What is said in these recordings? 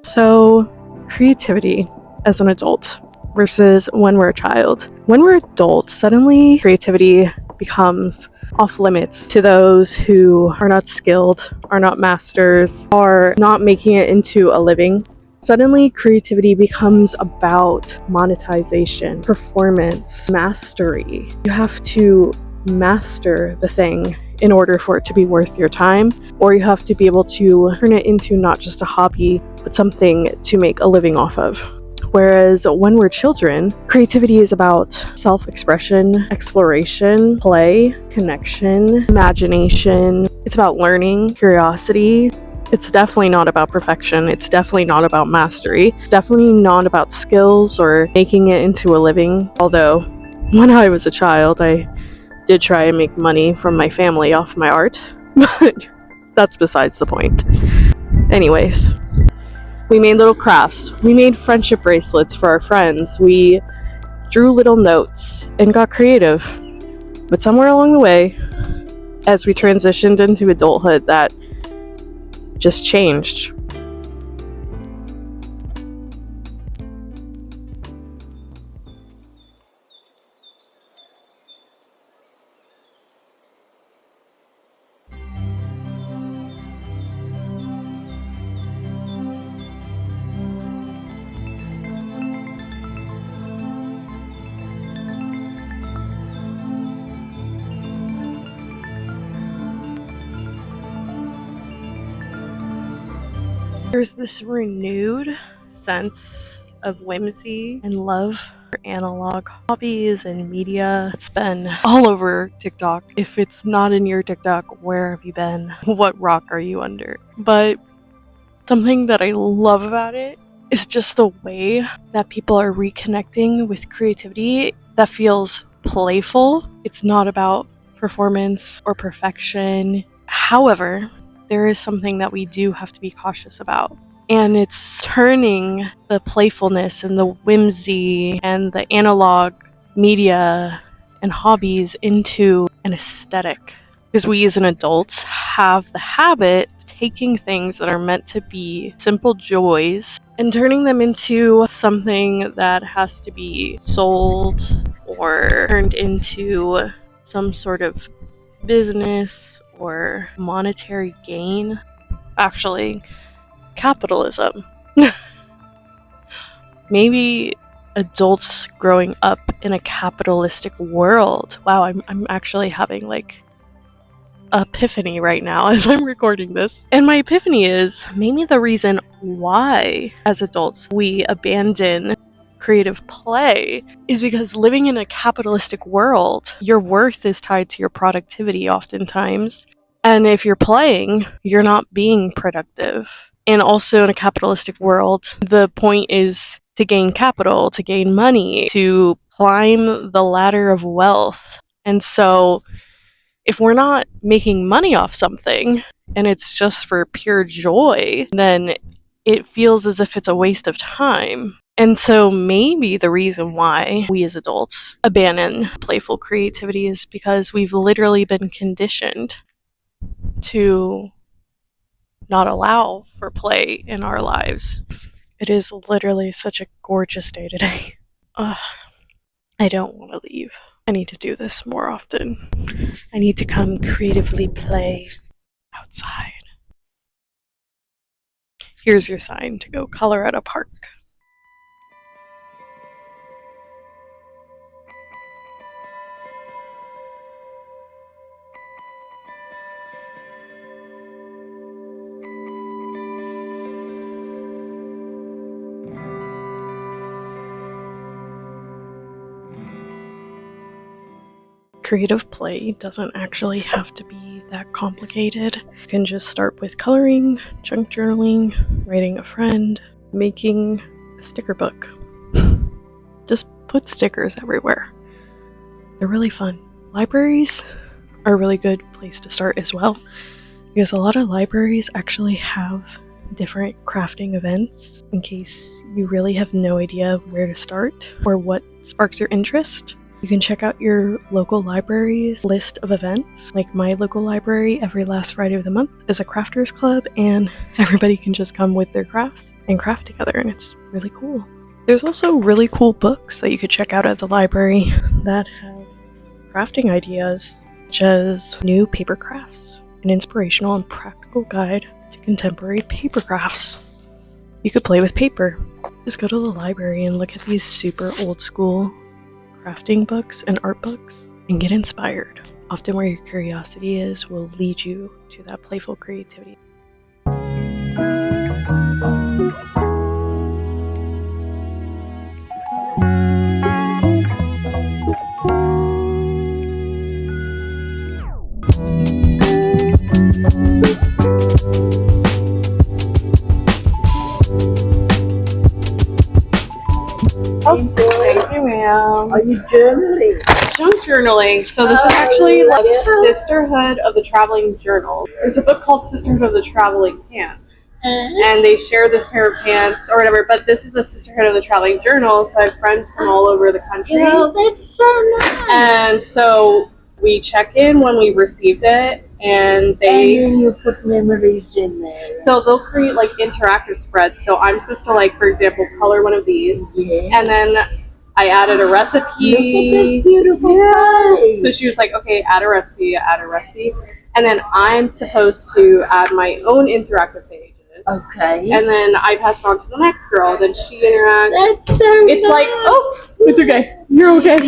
So, creativity as an adult versus when we're a child. When we're adults, suddenly creativity becomes off limits to those who are not skilled, are not masters, are not making it into a living. Suddenly, creativity becomes about monetization, performance, mastery. You have to master the thing in order for it to be worth your time, or you have to be able to turn it into not just a hobby, but something to make a living off of. Whereas when we're children, creativity is about self-expression, exploration, play, connection, imagination. It's about learning, curiosity. It's definitely not about perfection. It's definitely not about mastery. It's definitely not about skills or making it into a living. Although, when I was a child, I did try and make money from my family off my art, but that's besides the point. Anyways, we made little crafts. We made friendship bracelets for our friends. We drew little notes and got creative. But somewhere along the way, as we transitioned into adulthood, that just changed. There's this renewed sense of whimsy and love for analog hobbies and media. It's been all over TikTok. If it's not in your TikTok, where have you been? What rock are you under? But something that I love about it is just the way that people are reconnecting with creativity that feels playful. It's not about performance or perfection. However, there is something that we do have to be cautious about. And it's turning the playfulness and the whimsy and the analog media and hobbies into an aesthetic. Because we as an adults have the habit of taking things that are meant to be simple joys and turning them into something that has to be sold or turned into some sort of business or monetary gain. Actually, capitalism. Maybe adults growing up in a capitalistic world. Wow, I'm actually having like epiphany right now as I'm recording this. And my epiphany is maybe the reason why as adults we abandon creative play is because living in a capitalistic world, your worth is tied to your productivity oftentimes. And if you're playing, you're not being productive. And also in a capitalistic world, the point is to gain capital, to gain money, to climb the ladder of wealth. And so if we're not making money off something and it's just for pure joy, then it feels as if it's a waste of time. And so maybe the reason why we as adults abandon playful creativity is because we've literally been conditioned to not allow for play in our lives. It is literally such a gorgeous day today. I don't want to leave. I need to do this more often. I need to come creatively play outside. Here's your sign to go color at a park. Creative play doesn't actually have to be that complicated. You can just start with coloring, junk journaling, writing a friend, making a sticker book. Just put stickers everywhere. They're really fun. Libraries are a really good place to start as well, because a lot of libraries actually have different crafting events in case you really have no idea where to start or what sparks your interest. You can check out your local library's list of events. Like my local library, every last Friday of the month is a crafters club, and everybody can just come with their crafts and craft together, and it's really cool. There's also really cool books that you could check out at the library that have crafting ideas, such as New Paper Crafts, an inspirational and practical guide to contemporary paper crafts. You could play with paper. Just go to the library and look at these super old school crafting books and art books and get inspired. Often where your curiosity is will lead you to that playful creativity. Thank you, ma'am. Are you journaling? Junk journaling. So this is actually the Sisterhood of the Traveling Journal. There's a book called Sisterhood of the Traveling Pants. And they share this pair of pants or whatever, but this is a Sisterhood of the Traveling Journal, so I have friends from all over the country. Oh, that's so nice. And so we check in when we received it, and then you put memories in there. So they'll create like interactive spreads. So I'm supposed to, like, for example, color one of these, and then I added a recipe. Look at this beautiful place. So she was like, okay, add a recipe, and then I'm supposed to add my own interactive pages. Okay. And then I pass it on to the next girl. Then she interacts. That's so It's nice. like, oh, it's okay. You're okay.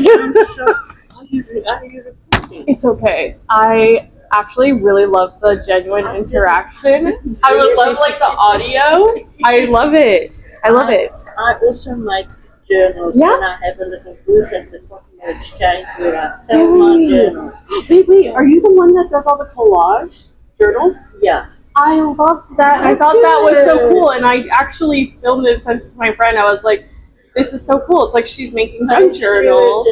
It's okay. I actually really love the genuine interaction. I would love like the audio. I love it. I also make journals, Yeah. and I have a little booth at the bottom of exchange where I sell my journals. Wait, are you the one that does all the collage journals? Yeah. I loved that. I thought that was so cool, and I actually filmed it and sent it to my friend. I was like, this is so cool. It's like she's making junk journals.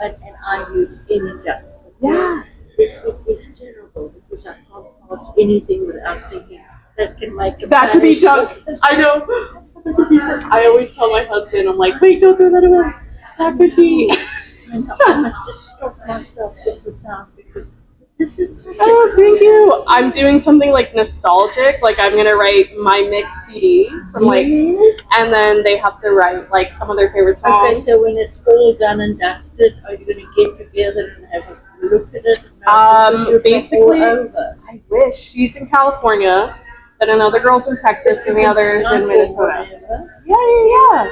And I use any junk. Yeah. It's terrible because I can't pass anything without thinking that can make a That could be page. junk. I know. I always tell my husband, I'm like, wait, don't throw that away. That could be. And I must just stop myself every time because this is such Oh, thank you. I'm doing something like nostalgic. Like I'm gonna write my mix CD from like, and then they have to write like some of their favorite songs. Okay, so when it's all done and dusted, are you going to get together and have a look at it? Basically, I wish. She's in California, then another girl's in Texas, and the other's in Minnesota. Yeah.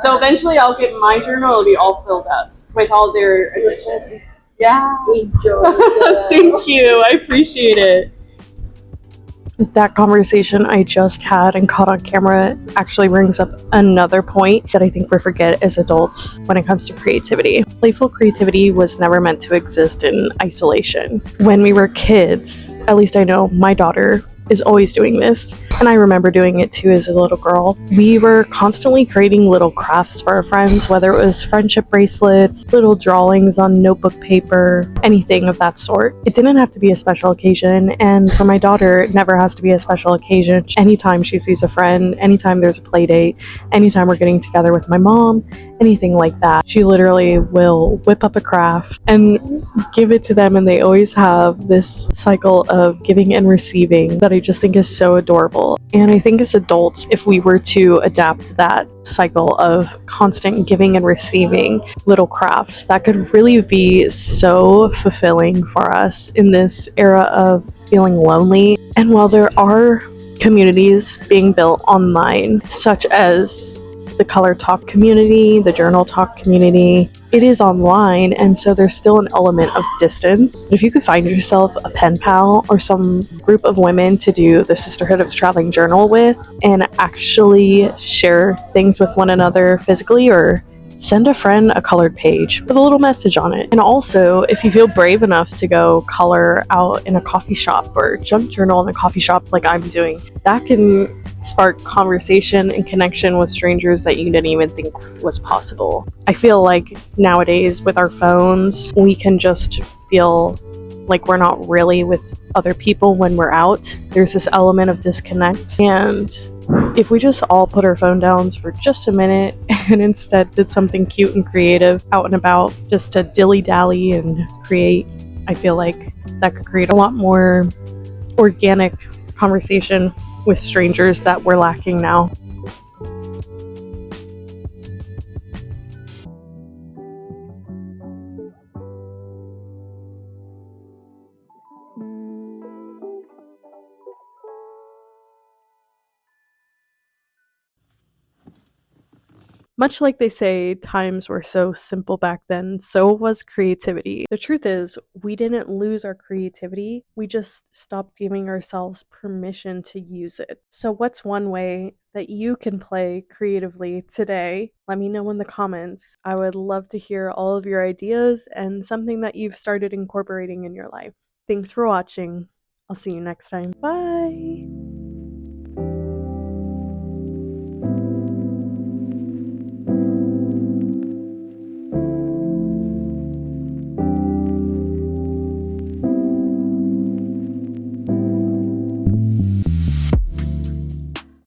So eventually I'll get my journal, it'll be all filled up with all their additions. Yeah. Enjoy. Thank you. I appreciate it. That conversation I just had and caught on camera actually brings up another point that I think we forget as adults when it comes to creativity. Playful creativity was never meant to exist in isolation. When we were kids, at least I know my daughter is always doing this, and I remember doing it too as a little girl. We were constantly creating little crafts for our friends, whether it was friendship bracelets, little drawings on notebook paper, anything of that sort. It didn't have to be a special occasion, and for my daughter, it never has to be a special occasion. Anytime she sees a friend, anytime there's a play date, anytime we're getting together with my mom, anything like that, she literally will whip up a craft and give it to them, and they always have this cycle of giving and receiving that I just think is so adorable. And I think as adults, if we were to adapt that cycle of constant giving and receiving little crafts, that could really be so fulfilling for us in this era of feeling lonely. And while there are communities being built online, such as the Color Talk community, the Journal Talk community, it is online, and so there's still an element of distance. If you could find yourself a pen pal or some group of women to do the Sisterhood of the Traveling Journal with and actually share things with one another physically, or send a friend a colored page with a little message on it. And also, if you feel brave enough to go color out in a coffee shop or junk journal in a coffee shop like I'm doing, that can spark conversation and connection with strangers that you didn't even think was possible. I feel like nowadays with our phones, we can just feel like we're not really with other people when we're out. There's this element of disconnect. And if we just all put our phone down for just a minute and instead did something cute and creative out and about, just to dilly-dally and create, I feel like that could create a lot more organic conversation with strangers that we're lacking now. Much like they say times were so simple back then, so was creativity. The truth is, we didn't lose our creativity, we just stopped giving ourselves permission to use it. So, what's one way that you can play creatively today? Let me know in the comments. I would love to hear all of your ideas and something that you've started incorporating in your life. Thanks for watching. I'll see you next time. Bye!